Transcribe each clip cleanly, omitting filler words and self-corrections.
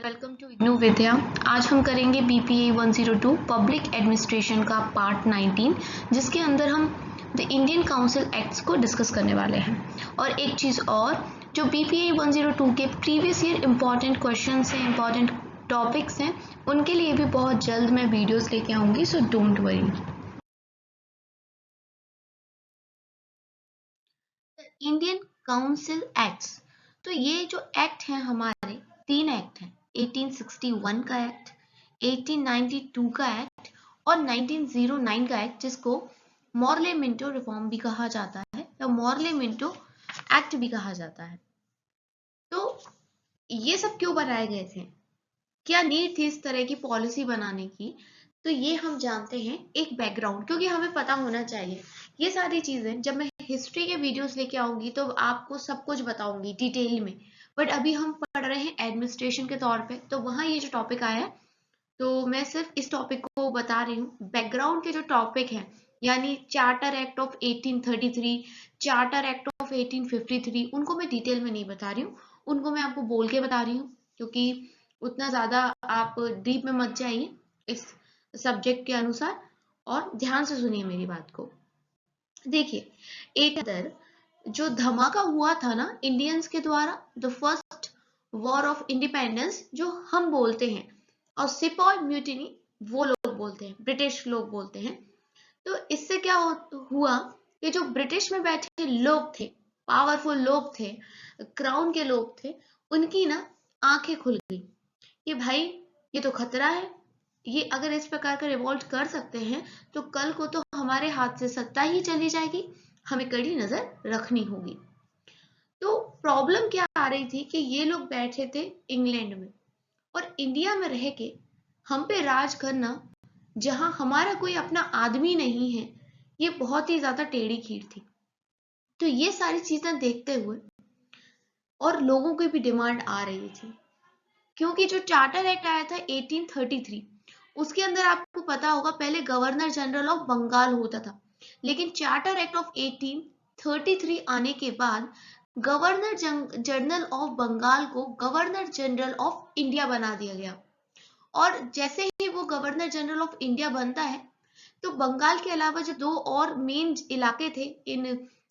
Welcome to IGNOU विद्या। आज हम करेंगे BPA 102 पब्लिक एडमिनिस्ट्रेशन का पार्ट 19, जिसके अंदर हम द इंडियन काउंसिल एक्ट्स को डिस्कस करने वाले हैं। और एक चीज़ और, जो BPA 102 के प्रीवियस ईयर इम्पॉर्टेंट क्वेश्चंस हैं, इम्पॉर्टेंट टॉपिक्स हैं, उनके लिए भी बहुत जल्द मैं वीडियोस लेके आऊँगी, so don't worry. Indian council acts, तो ये जो एक्ट हैं हमारे 3 एक्ट हैं, 1861 का एक्ट, 1892 का एक्ट और 1909 का एक्ट, जिसको मॉर्ले मिंटो रिफॉर्म भी कहा जाता है या मॉर्ले मिंटो एक्ट भी कहा जाता है। तो ये सब क्यों बनाए गए थे, क्या नीड थी इस तरह की पॉलिसी बनाने की, तो ये हम जानते हैं एक बैकग्राउंड, क्योंकि हमें पता होना चाहिए ये सारी चीजें। जब मैं हिस्ट्री के वीडियोस लेके आऊंगी तो आपको सब कुछ बताऊंगी डिटेल में, बट अभी हम पढ़ रहे हैं एडमिनिस्ट्रेशन के तौर पे, तो वहां ये जो टॉपिक आया है तो मैं सिर्फ इस टॉपिक को बता रही हूँ। बैकग्राउंड के जो टॉपिक हैं, यानी charter act of 1833, charter act of 1853, उनको मैं डिटेल में नहीं बता रही हूँ, उनको मैं आपको बोल के बता रही हूँ, क्योंकि उतना ज्यादा आप डीप में मत जाइए इस सब्जेक्ट के अनुसार, और ध्यान से सुनिए मेरी बात को। देखिए, एक अंदर जो धमाका हुआ था ना इंडियंस के द्वारा, the first war of independence जो हम बोलते हैं, और सिपॉय म्यूटिनी वो लोग बोलते हैं, ब्रिटिश लोग बोलते हैं। तो इससे क्या हुआ कि जो ब्रिटिश में बैठे लोग थे, पावरफुल लोग थे, क्राउन के लोग थे, उनकी ना आंखें खुल गई कि भाई ये तो खतरा है, ये अगर इस प्रकार का रिवोल्ट कर सकते हैं तो कल को तो हमारे हाथ से सत्ता ही चली जाएगी, हमें कड़ी नजर रखनी होगी। तो प्रॉब्लम क्या आ रही थी कि ये लोग बैठे थे इंग्लैंड में, और इंडिया में रह के हम पे राज करना, जहां हमारा कोई अपना आदमी नहीं है, ये बहुत ही ज्यादा टेढ़ी खीर थी। तो ये सारी चीजें देखते हुए और लोगों की भी डिमांड आ रही थी, क्योंकि जो चार्टर एक्ट आया था 1833, उसके अंदर आपको पता होगा पहले गवर्नर जनरल ऑफ बंगाल होता था, लेकिन चार्टर एक्ट ऑफ 1833 आने के बाद गवर्नर जनरल ऑफ बंगाल को गवर्नर जनरल ऑफ इंडिया बना दिया गया। और जैसे ही वो गवर्नर जनरल ऑफ इंडिया बनता है, तो बंगाल के अलावा जो दो और मेन इलाके थे इन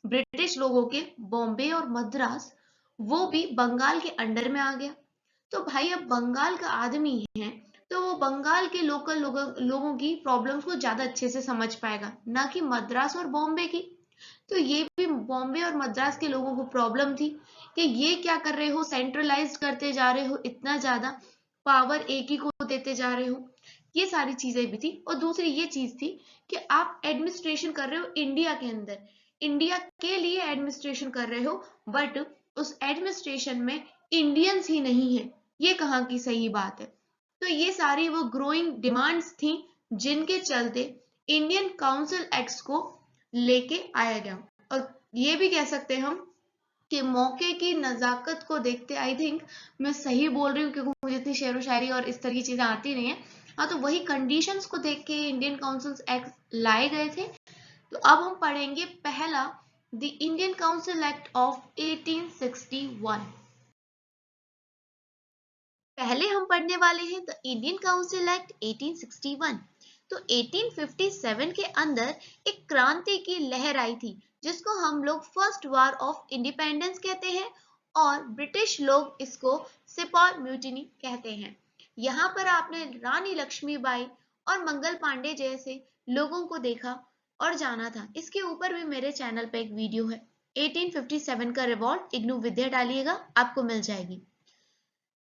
ब्रिटिश लोगों के, बॉम्बे और मद्रास, वो भी बंगाल के अंडर में आ गया। तो भाई अब बंगाल का आदमी है तो वो बंगाल के लोकल लोगों की प्रॉब्लम्स को ज्यादा अच्छे से समझ पाएगा, ना कि मद्रास और बॉम्बे की। तो ये भी बॉम्बे और मद्रास के लोगों को प्रॉब्लम थी कि ये क्या कर रहे हो, सेंट्रलाइज करते जा रहे हो, इतना ज्यादा पावर एक ही को देते जा रहे हो, ये सारी चीजें भी थी। और दूसरी ये चीज थी कि आप एडमिनिस्ट्रेशन कर रहे हो इंडिया के अंदर, इंडिया के लिए एडमिनिस्ट्रेशन कर रहे हो, बट उस एडमिनिस्ट्रेशन में इंडियंस ही नहीं है, ये कहाँ की सही बात है। तो ये सारी वो ग्रोइंग डिमांड्स थी, जिनके चलते इंडियन काउंसिल एक्ट्स को लेके आया गया। और ये भी कह सकते हैं हम कि मौके की नजाकत को देखते, आई थिंक मैं सही बोल रही हूँ क्योंकि मुझे इतनी शेरो शायरी और इस तरह की चीजें आती नहीं है, हाँ, तो वही कंडीशंस को देख के इंडियन काउंसिल एक्ट लाए गए थे। तो अब हम पढ़ेंगे पहला, the Indian council act of 1861। पहले हम पढ़ने वाले हैं द इंडियन काउंसिल एक्ट 1861। तो 1857 के अंदर एक क्रांति की लहर आई थी, जिसको हम लोग फर्स्ट वॉर ऑफ इंडिपेंडेंस कहते हैं, और ब्रिटिश लोग इसको सिपॉय म्यूटिनी कहते हैं। यहाँ पर आपने रानी लक्ष्मीबाई और मंगल पांडे जैसे लोगों को देखा और जाना था। इसके ऊपर भी मेरे चैनल पे एक वीडियो है, 1857 का रिवॉल्ट, इग्नू विद्या डालिएगा आपको मिल जाएगी।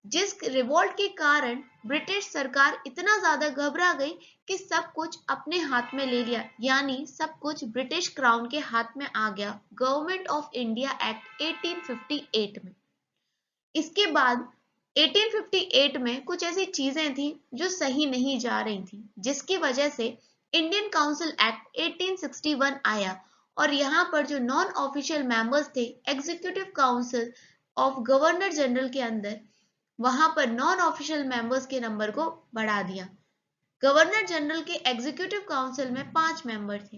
जिस रिवोल्ट के कारण ब्रिटिश सरकार इतना ज्यादा घबरा गई कि सब कुछ अपने हाथ में ले लिया, यानी सब कुछ ब्रिटिश क्राउन के हाथ में आ गया, गवर्नमेंट ऑफ इंडिया एक्ट 1858 में। इसके बाद 1858 में कुछ ऐसी चीजें थी जो सही नहीं जा रही थी, जिसकी वजह से इंडियन काउंसिल एक्ट 1861 आया। और यहाँ पर जो नॉन ऑफिशियल मेंबर्स थे executive council of governor general के अंदर, वहां पर नॉन ऑफिशियल मेंबर्स के नंबर को बढ़ा दिया। गवर्नर जनरल के एग्जीक्यूटिव काउंसिल में 5 मेंबर थे,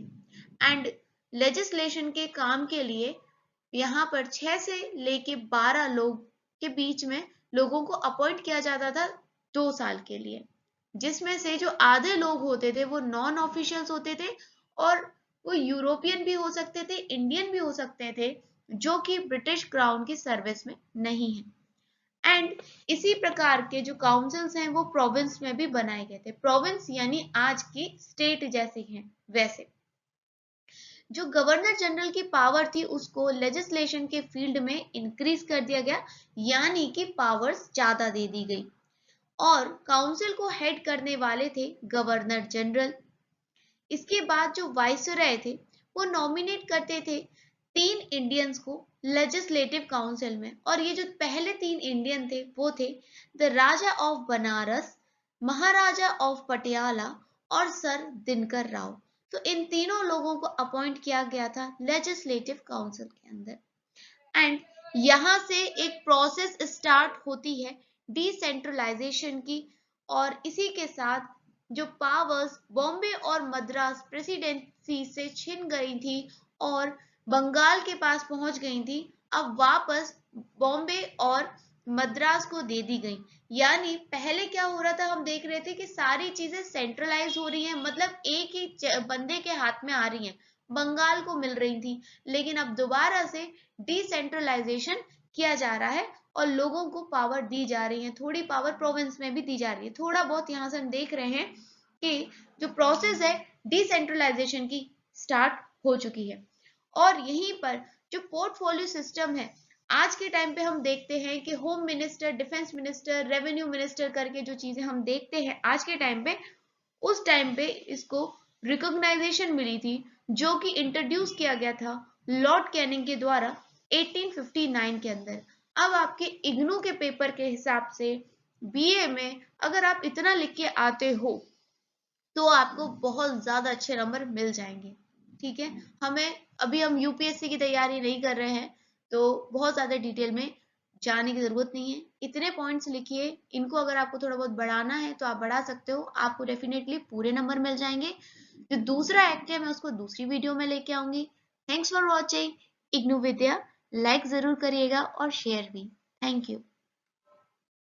एंड लेजिस्लेशन के काम के लिए यहाँ पर 6 से लेके 12 लोग के बीच में लोगों को अपॉइंट किया जाता था 2 साल के लिए, जिसमें से जो आधे लोग होते थे वो नॉन ऑफिशियल्स होते थे और वो यूरोपियन भी हो सकते थे, इंडियन भी हो सकते थे, जो कि ब्रिटिश क्राउन की सर्विस में नहीं है। एंड इसी प्रकार के जो काउंसिल्स हैं वो प्रोविंस में भी बनाए गए थे। प्रोविंस यानी आज की स्टेट जैसे हैं वैसे। जो गवर्नर जनरल की पावर थी उसको लेजिस्लेशन के फील्ड में इंक्रीज कर दिया गया, यानी कि पावर्स ज्यादा दे दी गई। और काउंसिल को हेड करने वाले थे गवर्नर जनरल। इसके बाद जो वाइसरॉय थे वो नॉमिनेट करते थे 3 इंडियंस को लेजिस्लेटिव काउंसिल में, और ये जो पहले 3 इंडियन थे वो थे the Raja of Banaras, Maharaja of Patiala और सर दिनकर राव। तो इन तीनों लोगों को अपॉइंट किया गया था लेजिस्लेटिव काउंसिल के अंदर। एंड यहां से एक प्रोसेस स्टार्ट होती है डिसेंट्रलाइजेशन की, और इसी के साथ जो पावर्स बॉम्बे और मद्रास प्रेसिडेंसी से छिन गई थी और बंगाल के पास पहुंच गई थी, अब वापस बॉम्बे और मद्रास को दे दी गई। यानी पहले क्या हो रहा था, हम देख रहे थे कि सारी चीजें सेंट्रलाइज हो रही हैं, मतलब एक ही बंदे के हाथ में आ रही हैं, बंगाल को मिल रही थी। लेकिन अब दोबारा से डिसेंट्रलाइजेशन किया जा रहा है और लोगों को पावर दी जा रही है, थोड़ी पावर प्रोविंस में भी दी जा रही है। थोड़ा बहुत यहाँ से हम देख रहे हैं कि जो प्रोसेस है डिसेंट्रलाइजेशन की स्टार्ट हो चुकी है। और यहीं पर जो पोर्टफोलियो सिस्टम है, आज के टाइम पे हम देखते हैं कि home minister, defence minister, revenue minister करके जो चीजें हम देखते हैं आज के टाइम पे, उस टाइम पे इसको रिकॉग्नाइजेशन मिली थी, जो कि इंट्रोड्यूस किया गया था लॉर्ड कैनिंग के द्वारा 1859 के अंदर। अब आपके इग्नू के पेपर के हिसाब से बीए में अगर आप इतना लिख के आते हो तो आपको बहुत ज्यादा अच्छे नंबर मिल जाएंगे। ठीक है, हम यूपीएससी की तैयारी नहीं कर रहे हैं तो बहुत ज्यादा डिटेल में जाने की जरूरत नहीं है। इतने पॉइंट्स लिखिए, इनको अगर आपको थोड़ा बहुत बढ़ाना है तो आप बढ़ा सकते हो, आपको डेफिनेटली पूरे नंबर मिल जाएंगे। जो दूसरा एक्ट है मैं उसको दूसरी वीडियो में लेके आऊंगी। Thanks for watching IGNOU Vidya. Like जरूर करिएगा और शेयर भी। Thank you.